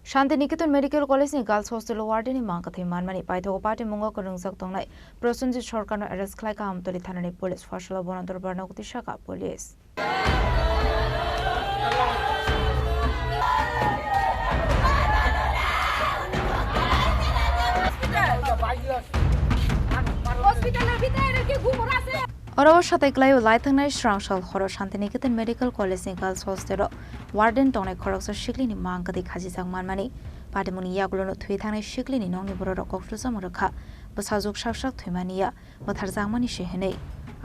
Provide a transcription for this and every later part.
Shantiniketan medical कलेजनि girls hostel वार्डेननि मांगाथै मानमानि पाइथागो पार्टी मुंगाखौ रोंजाक दंनाय प्रसेनजित सरकारनो एरेस्ट खालायखा हामतली थानानि पुलिस फसला बनन्तर बारनागति शाखा पुलिस अरब साथाइक्लायो लाइथांनाय स्रांसाल खर शान्तिनिकेतन मेडिकल कलेजनि गार्ल्स हस्टेल वार्डेन दंनाय खरकसा शिखलिनि मांगाथै खाजिजाक मानमानि पार्टीमुनि यागुलोनो थुइ थांनाय शिखलिनि नंनि बर' कक्टुजा मरखा बसाजुक साकसाक थुइमानिया मथारजाकमानि शेहनै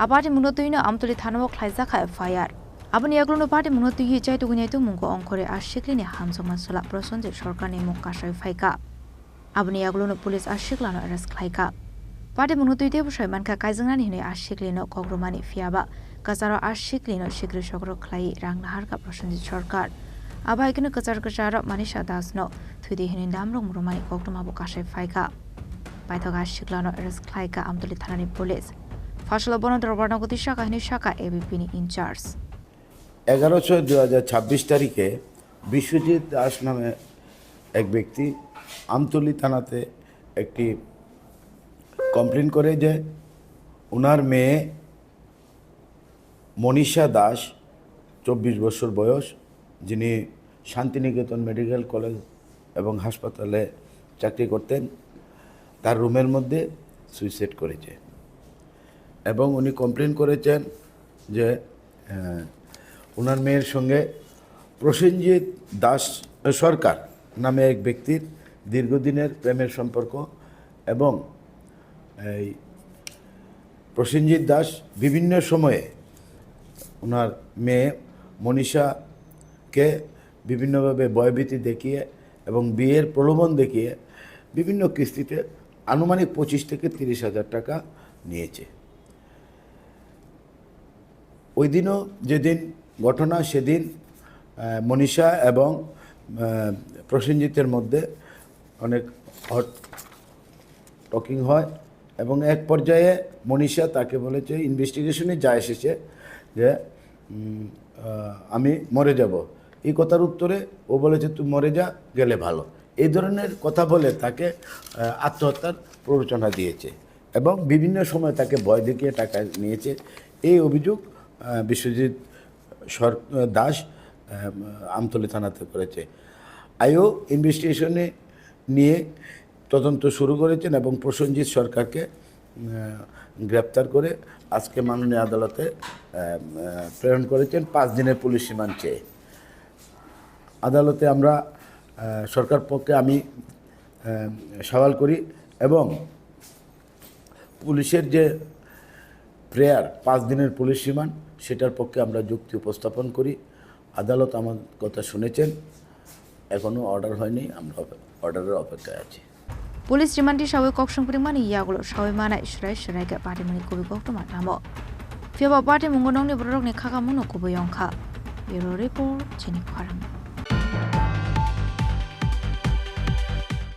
आबादि मुनो तुइनो आमतली थानाव खायजाखा एफआईआर आबनि यागुलोनो पार्टी मुनो तुइ जाय तुगुनायतु मुंगो अंखरे आ शिखलिनि हामजो मनसला प्रसन्जित सरकारनि मुकाशय फाइका आबनि यागुलोनो पुलिस आ शिखलानो अरेस्ट खालायका पार्टी मुनो तुइ देबुसाय मानखा कायजंनानि हिनै आ शिखलिनो कग्रुमानि फियाबा काजारो आ शिखलिनो शिग्रि सकरो खलाई रां नाहारका प्रसन्जित सरकार आबाइकनो कचार कचार मानिशा दासनो थुइदि हिनै दामरं मुरुमानि कग्रुमाबो काशय फाइका पाइथगा शिखलानो अरेस्ट खालायका आमतली थानानि पुलिस फसला बनन्तर बारनागति शाखा हिनै शाखा एबीपीनि इनचार्ज 11/6/2026 তারিখে বিশ্বজিৎ দাস নামে এক ব্যক্তি আমতলী থানাতে একটি কমপ্লেন করে যে ওনার মেয়ে মনীষা দাস 24 বছর বয়স যিনি শান্তিনিকেতন মেডিকেল কলেজ এবং হাসপাতালে চাকরি করতেন তার রুমের মধ্যে সুইসাইড করেছে এবং উনি কমপ্লেন করেছেন যে ওনার মেয়ের সঙ্গে প্রসেনজিৎ দাস সরকার নামে এক ব্যক্তির দীর্ঘদিনের প্রেমের সম্পর্ক এবং এই প্রসেনজিৎ দাস বিভিন্ন সময়ে ওনার মেয়ে মনীষাকে বিভিন্নভাবে ভয়ভীতি দেখিয়ে এবং বিয়ের প্রলোভন দেখিয়ে বিভিন্ন কিস্তিতে আনুমানিক 25 থেকে 30,000 টাকা নিয়েছে ওই দিনও যেদিন ঘটনা সেদিন মনীষা এবং প্রসেনজিতের মধ্যে অনেক হট টকিং হয় এবং এক পর্যায়ে মনীষা তাকে বলেছে ইনভেস্টিগেশনে যা এসেছে যে আমি মরে যাব এই কথার উত্তরে ও বলেছে তুই মরে যা গেলে ভালো এই ধরনের কথা বলে তাকে আত্মহত্যার প্ররোচনা দিয়েছে এবং বিভিন্ন সময় তাকে ভয় দেখিয়ে টাকা নিয়েছে এই অভিযোগ বিশ্বজিৎ দাস আমতলী থানাতে করেছে আইও ইনভেস্টিগেশনে নিয়ে তদন্ত শুরু করেছেন এবং প্রসেনজিৎ সরকারকে গ্রেপ্তার করে আজকে মাননীয় আদালতে প্রেরণ করেছেন 5 দিনের পুলিশ রিমান্ড চেয়ে আদালতে আমরা সরকার পক্ষে আমি সওয়াল করি এবং পুলিশের যে প্রেয়ার 5 দিনের পুলিশ রিমান্ড সেটার পক্ষে আমরা যুক্তি উপস্থাপন করি আদালত আমার কথা শুনেছেন এখনো অর্ডার হয়নি আমরা অর্ডারের অপেক্ষায় আছি पुलिस रिमान्डि सावै कक्सं पुरिमानि यागुलो सावै मानाय सुराय सुरायगा पार्टीमुनि कुबि गक्तमा नामो फियाबा पार्टी मुंगो नंनि बररकनि खाखा मुनो कुबि यंखा ब्यूरो रिपोर्ट चिनि खरां